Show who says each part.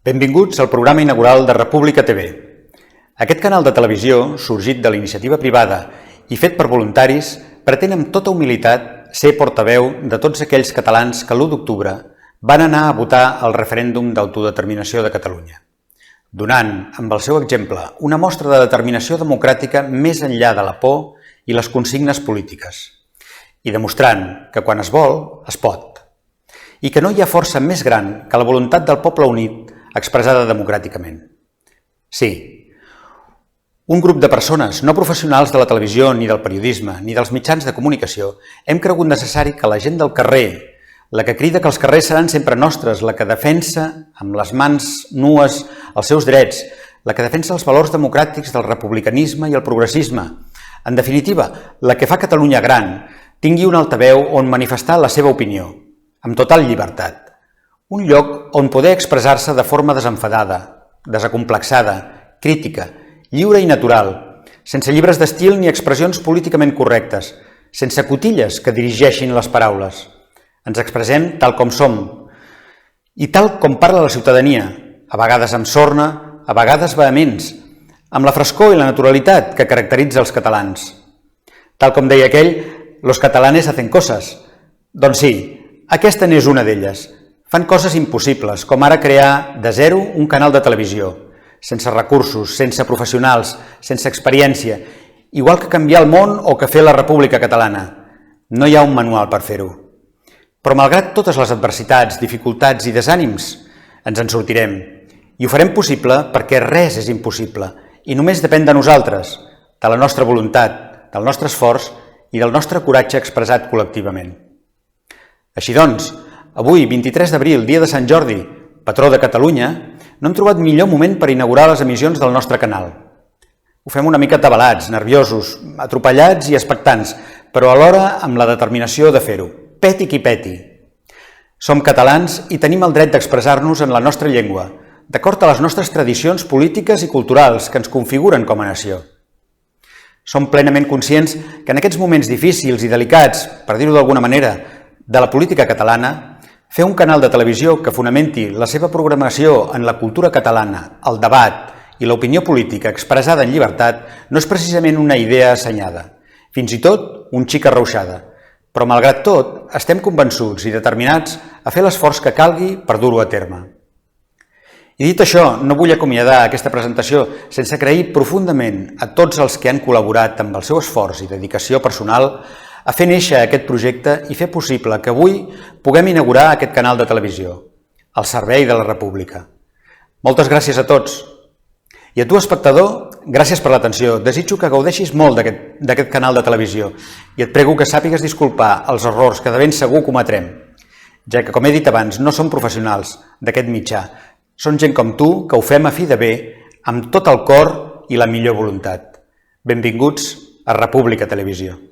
Speaker 1: Benvinguts al programa inaugural de República TV. Aquest canal de televisió, sorgit de la iniciativa privada i fet per voluntaris, pretén amb tota humilitat ser portaveu de tots aquells catalans que l'1 d'octubre van anar a votar al referèndum d'autodeterminació de Catalunya, donant, amb el seu exemple, una mostra de determinació democràtica més enllà de la por i les consignes polítiques, i demostrant que quan es vol, es pot, i que no hi ha força més gran que la voluntat del poble unit expressada democràticament. Sí, un grup de persones no professionals de la televisió, ni del periodisme, ni dels mitjans de comunicació, hem cregut necessari que la gent del carrer, la que crida que els carrers seran sempre nostres, la que defensa amb les mans nues els seus drets, la que defensa els valors democràtics del republicanisme i el progressisme, en definitiva, la que fa Catalunya gran, tingui un altaveu on manifestar la seva opinió, amb total llibertat. Un lloc on poder expressar-se de forma desenfadada, desacomplexada, crítica, lliure i natural, sense llibres d'estil ni expressions políticament correctes, sense cotilles que dirigeixin les paraules. Ens expressem tal com som i tal com parla la ciutadania, a vegades amb sorna, a vegades vehements, amb la frescor i la naturalitat que caracteritza els catalans. Tal com deia aquell, los catalanes hacen cosas. Doncs sí, aquesta n'és una d'elles. Fan coses impossibles, com ara crear de zero un canal de televisió, sense recursos, sense professionals, sense experiència, igual que canviar el món o que fer la República Catalana. No hi ha un manual per fer-ho. Però malgrat totes les adversitats, dificultats i desànims, ens en sortirem. I ho farem possible perquè res és impossible i només depèn de nosaltres, de la nostra voluntat, del nostre esforç i del nostre coratge expressat col·lectivament. Així doncs, avui, 23 d'abril, dia de Sant Jordi, patró de Catalunya, no hem trobat millor moment per inaugurar les emissions del nostre canal. Ho fem una mica atabalats, nerviosos, atropellats i expectants, però alhora amb la determinació de fer-ho. Peti qui peti. Som catalans i tenim el dret d'expressar-nos en la nostra llengua, d'acord a les nostres tradicions polítiques i culturals que ens configuren com a nació. Som plenament conscients que en aquests moments difícils i delicats, per dir-ho d'alguna manera, de la política catalana, fer un canal de televisió que fonamenti la seva programació en la cultura catalana, el debat i l'opinió política expressada en llibertat no és precisament una idea assenyada, fins i tot un xic arrauxada, però malgrat tot estem convençuts i determinats a fer l'esforç que calgui per dur-ho a terme. I dit això, no vull acomiadar aquesta presentació sense agrair profundament a tots els que han col·laborat amb el seu esforç i dedicació personal a fer néixer aquest projecte i fer possible que avui puguem inaugurar aquest canal de televisió, al servei de la República. Moltes gràcies a tots. I a tu, espectador, gràcies per l'atenció. Desitjo que gaudeixis molt d'aquest canal de televisió i et prego que sàpigues disculpar els errors que de ben segur cometrem, ja que, com he dit abans, no som professionals d'aquest mitjà. Són gent com tu que ho fem a fi de bé, amb tot el cor i la millor voluntat. Benvinguts a República Televisió.